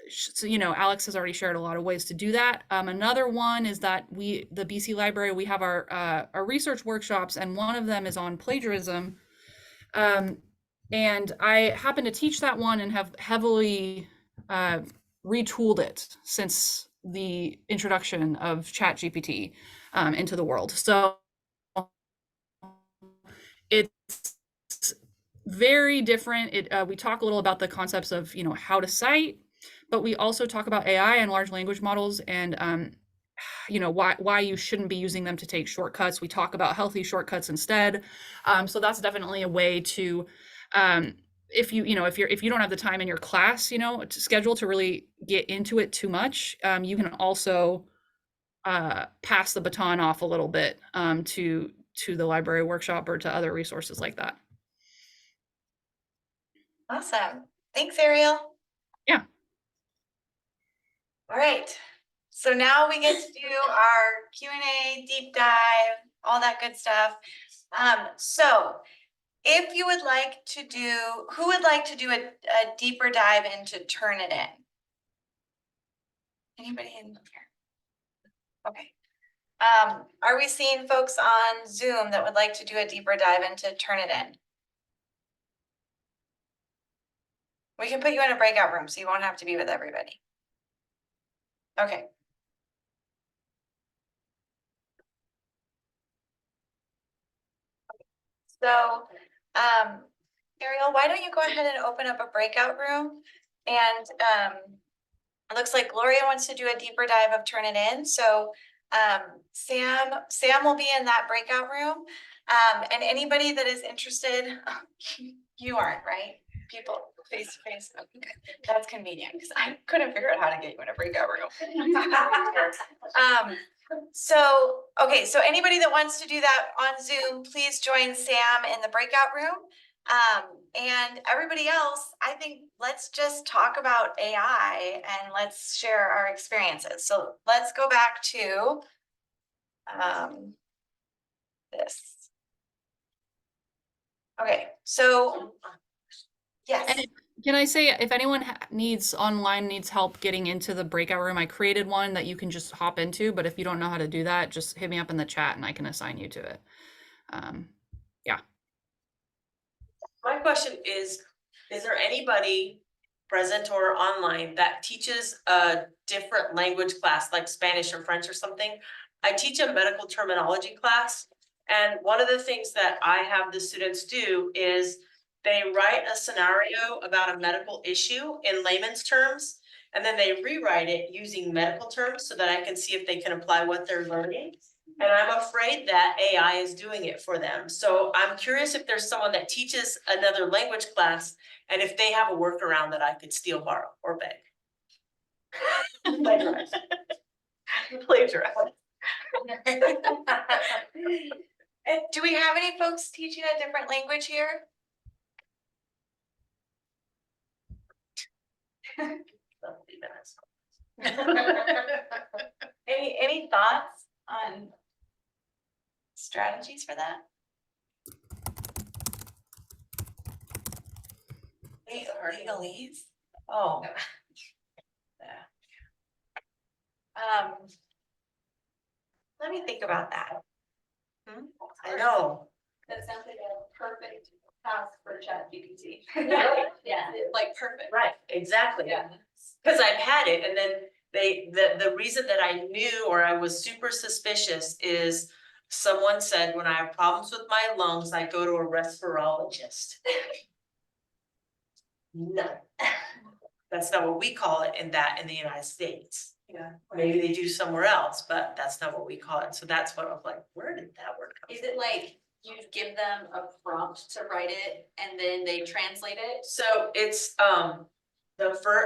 so, you know, Alex has already shared a lot of ways to do that. Another one is that the BC Library, we have our research workshops, and one of them is on plagiarism. And I happen to teach that one and have heavily retooled it since the introduction of ChatGPT into the world. So it's very different. We talk a little about the concepts of, you know, how to cite, but we also talk about AI and large language models, and you know, why you shouldn't be using them to take shortcuts. We talk about healthy shortcuts instead. So that's definitely a way to, if you don't have the time in your class, you know, to schedule to really get into it too much, you can also pass the baton off a little bit to the library workshop or to other resources like that. Awesome. Thanks, Ariel. Yeah. All right. So now we get to do our Q&A, deep dive, all that good stuff. So if you would like to do, who would like to do a deeper dive into Turnitin? Anybody in here? Okay. Are we seeing folks on Zoom that would like to do a deeper dive into Turnitin? We can put you in a breakout room, so you won't have to be with everybody. Okay. So, Ariel, why don't you go ahead and open up a breakout room? And it looks like Gloria wants to do a deeper dive of Turnitin. So Sam will be in that breakout room. And anybody that is interested, you aren't, right? People face to face. Okay, that's convenient because I couldn't figure out how to get you in a breakout room. Okay, so anybody that wants to do that on Zoom, please join Sam in the breakout room. And everybody else, I think let's just talk about AI and let's share our experiences. So let's go back to this. Okay, so yes. And can I say, if anyone needs help getting into the breakout room, I created one that you can just hop into, but if you don't know how to do that, just hit me up in the chat and I can assign you to it. Yeah. My question is there anybody present or online that teaches a different language class, like Spanish or French or something? I teach a medical terminology class, and one of the things that I have the students do is they write a scenario about a medical issue in layman's terms, and then they rewrite it using medical terms so that I can see if they can apply what they're learning. And I'm afraid that AI is doing it for them. So I'm curious if there's someone that teaches another language class and if they have a workaround that I could steal, borrow, or beg. Plagiarize. Plagiarize. And do we have any folks teaching a different language here? Any thoughts on strategies for that? Legalese? Oh. Yeah. Let me think about that. I know. That sounds like a perfect task for ChatGPT. Yeah. Like perfect. Right, exactly. Yeah. Because I've had it, and then the reason that I knew or I was super suspicious is someone said when I have problems with my lungs, I go to a respirologist. No, that's not what we call it in the United States. Yeah. Maybe they do somewhere else, but that's not what we call it. So that's what I was like, where did that word come Is it like you give them a prompt to write it and then they translate it? So it's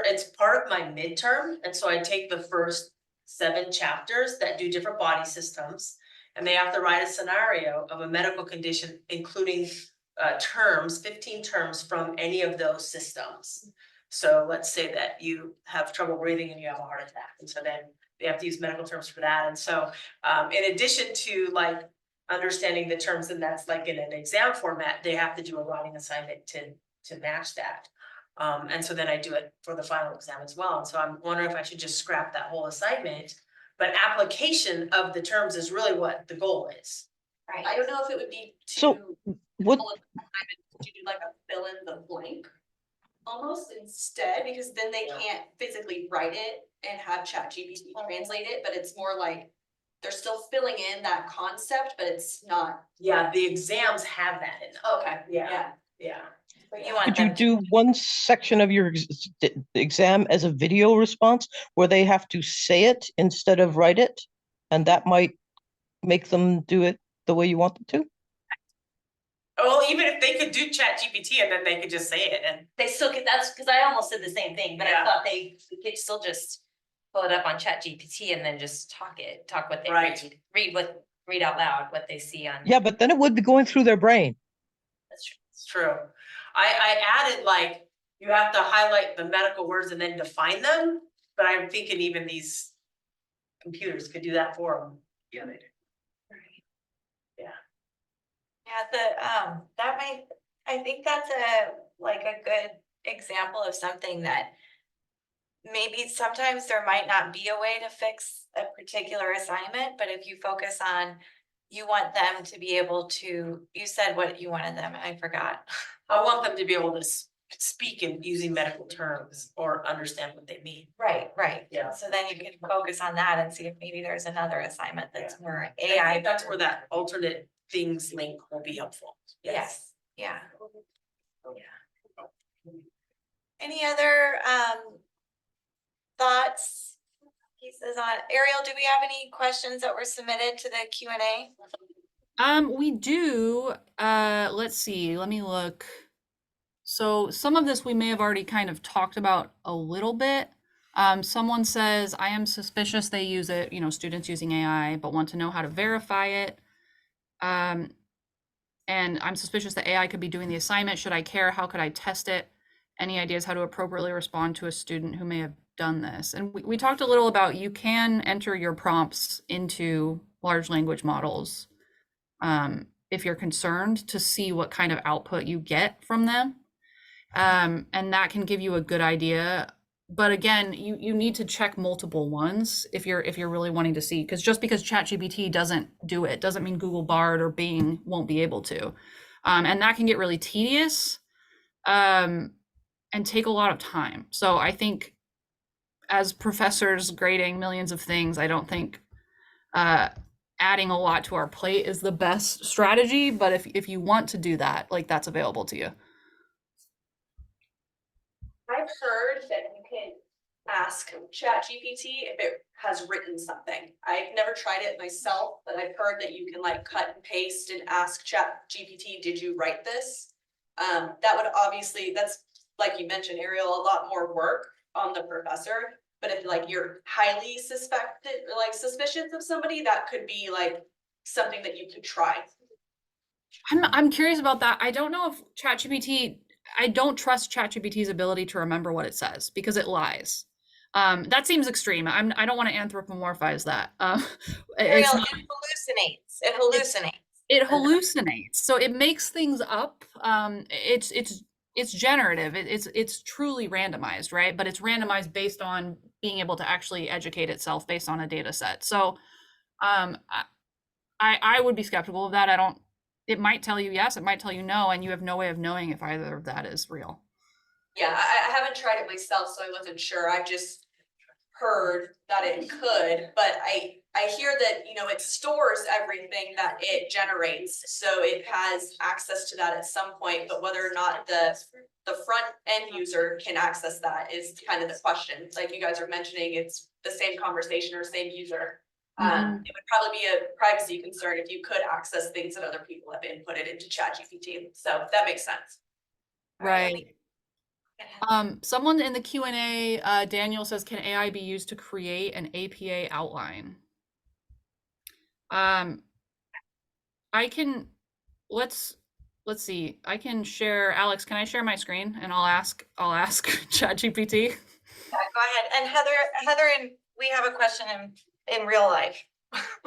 it's part of my midterm, and so I take the first 7 chapters that do different body systems, and they have to write a scenario of a medical condition, including 15 terms from any of those systems. So let's say that you have trouble breathing and you have a heart attack, and so then they have to use medical terms for that. And so in addition to like understanding the terms, and that's like in an exam format, they have to do a writing assignment to match that. And so then I do it for the final exam as well. And so I'm wondering if I should just scrap that whole assignment, but application of the terms is really what the goal is. Right. I don't know if it would be So what, to do like a fill in the blank almost instead, because then they can't physically write it and have ChatGPT translate it, but it's more like they're still filling in that concept, but it's not. Yeah, the exams have that in them. Okay. Yeah. Yeah. But you want could you them to- do one section of your exam as a video response where they have to say it instead of write it? And that might make them do it the way you want them to? Well, even if they could do ChatGPT and then they could just say it and. They still get, that's because I almost did the same thing, but Yeah. I thought they could still just pull it up on ChatGPT and then just talk what they Right. read out loud what they see on. Yeah, but then it would be going through their brain. That's true. It's true. I added like, you have to highlight the medical words and then define them, but I'm thinking even these computers could do that for them. Yeah, they do. Yeah, I think that's a good example of something that maybe sometimes there might not be a way to fix a particular assignment, but if you focus on, you want them to be able to, you said what you wanted them, and I forgot. I want them to be able to speak in using medical terms or understand what they mean. Right. Yeah. So then you can focus on that and see if maybe there's another assignment that's more I AI. think that's where that alternate things link will be helpful. Yes, yeah. Any other thoughts, pieces on, Ariel, do we have any questions that were submitted to the Q&A? We do. Let's see. Let me look. So some of this we may have already kind of talked about a little bit. Someone says, I am suspicious they use it, students using AI, but want to know how to verify it. And I'm suspicious that AI could be doing the assignment. Should I care? How could I test it? Any ideas how to appropriately respond to a student who may have done this? And we talked a little about, you can enter your prompts into large language models if you're concerned, to see what kind of output you get from them. And that can give you a good idea. But again, you need to check multiple ones if you're really wanting to see, because just because ChatGPT doesn't do it doesn't mean Google Bard or Bing won't be able to. And that can get really tedious and take a lot of time. So I think as professors grading millions of things, I don't think adding a lot to our plate is the best strategy. But if you want to do that, like, that's available to you. I've heard that you can ask ChatGPT if it has written something. I've never tried it myself, but I've heard that you can like cut and paste and ask ChatGPT, did you write this? That would obviously, that's like you mentioned, Ariel, a lot more work on the professor. But if like you're highly suspected or like suspicious of somebody, that could be like something that you could try. I'm curious about that. I don't know if ChatGPT, I don't trust ChatGPT's ability to remember what it says because it lies. That seems extreme. I don't want to anthropomorphize that. Ariel, It's not, it hallucinates. it hallucinates, so it makes things up. It's generative. It's truly randomized, right? But it's randomized based on being able to actually educate itself based on a data set. So I would be skeptical of that. It might tell you yes, it might tell you no, and you have no way of knowing if either of that is real. Yeah, I haven't tried it myself, so I wasn't sure. I've just heard that it could, but I hear that, it stores everything that it generates. So it has access to that at some point, but whether or not the front end user can access that is kind of the question. Like you guys are mentioning, it's the same conversation or same user. It would probably be a privacy concern if you could access things that other people have inputted into ChatGPT. So that makes sense. Right. Someone in the Q&A, Daniel says, can AI be used to create an APA outline? I can, let's see. I can share, Alex, can I share my screen and I'll ask ChatGPT? Yeah, go ahead. And Heather, and we have a question in real life.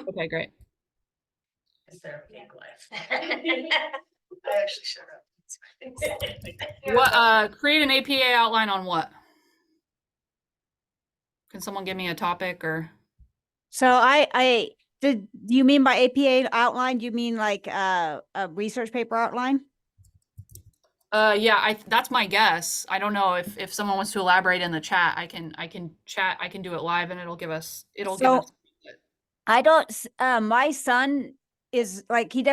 Okay, great. Is there a fake life? I actually showed up. What, create an APA outline on what? Can someone give me a topic or? So do you mean by APA outline, do you mean like a research paper outline? Yeah, that's my guess. I don't know if someone wants to elaborate in the chat. I can do it live and it'll give us. I don't, my son is like, we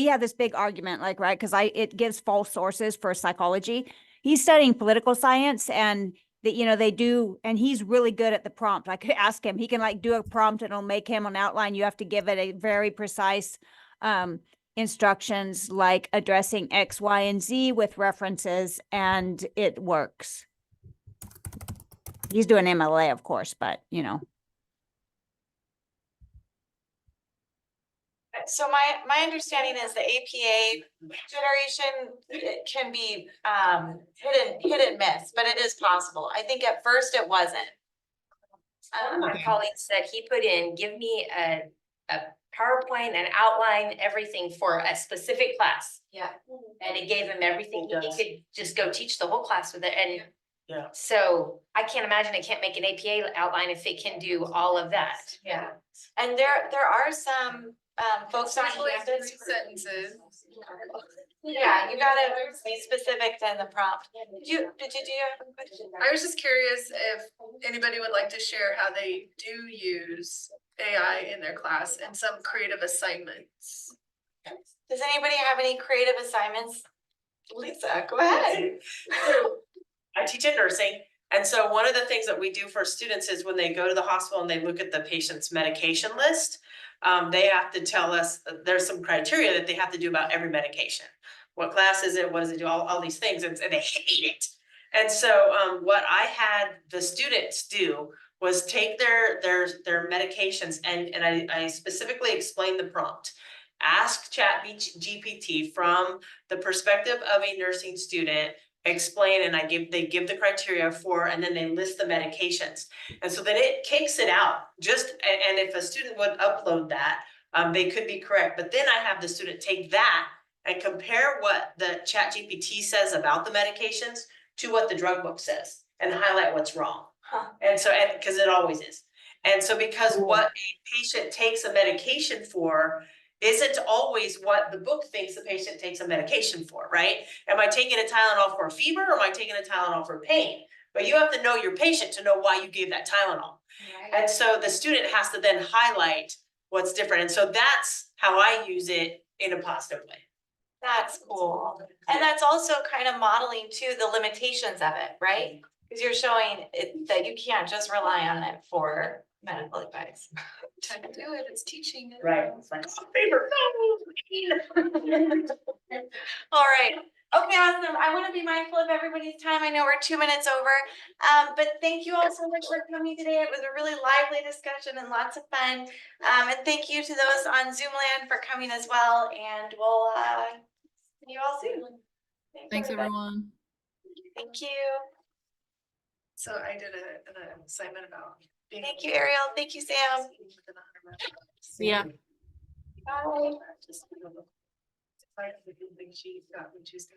have this big argument, like, right. Cause it gives false sources for psychology. He's studying political science and they do, and he's really good at the prompt. I could ask him, he can like do a prompt and it'll make him an outline. You have to give it a very precise, instructions like addressing X, Y, and Z with references, and it works. He's doing MLA, of course, but you know. So my understanding is the APA generation, it can be hit and miss, but it is possible. I think at first it wasn't. One of my colleagues said he put in, give me a PowerPoint and outline everything for a specific class. Yeah. And it gave him everything. He could just go teach the whole class with it. And Yeah. so I can't imagine it can't make an APA outline if it can do all of that. Yeah. And there are some folks on campus. Sentences. Yeah, you gotta be specific to the prompt. Did you have a question? I was just curious if anybody would like to share how they do use AI in their class and some creative assignments. Does anybody have any creative assignments? Lisa, go ahead. I teach in nursing, and so one of the things that we do for students is when they go to the hospital and they look at the patient's medication list, they have to tell us, there's some criteria that they have to do about every medication. What class is it? What does it do? All these things, and they hate it. And so what I had the students do was take their medications and I specifically explained the prompt. Ask GPT from the perspective of a nursing student, explain, and they give the criteria for, and then they list the medications. And so then it kicks it out and if a student would upload that, they could be correct. But then I have the student take that and compare what the Chat GPT says about the medications to what the drug book says and highlight what's wrong. And so, because it always is. And so because what a patient takes a medication for isn't always what the book thinks the patient takes a medication for, right? Am I taking a Tylenol for a fever or am I taking a Tylenol for pain? But you have to know your patient to know why you gave that Tylenol. Right. And so the student has to then highlight what's different. And so that's how I use it in a positive way. That's cool. And that's also kind of modeling too the limitations of it, right? Because you're showing it that you can't just rely on it for medical advice. Time to do it, it's teaching. Right. It's like, oh, favorite. No. All right. Okay, awesome. I want to be mindful of everybody's time. I know we're 2 minutes over. But thank you all so much for coming today. It was a really lively discussion and lots of fun. And thank you to those on Zoom land for coming as well. And we'll see you all soon. Thanks, everybody. everyone. Thank you. So I did an assignment about. Thank you, Ariel. Thank you, Sam. See ya. Bye. Just, you know, she got when she's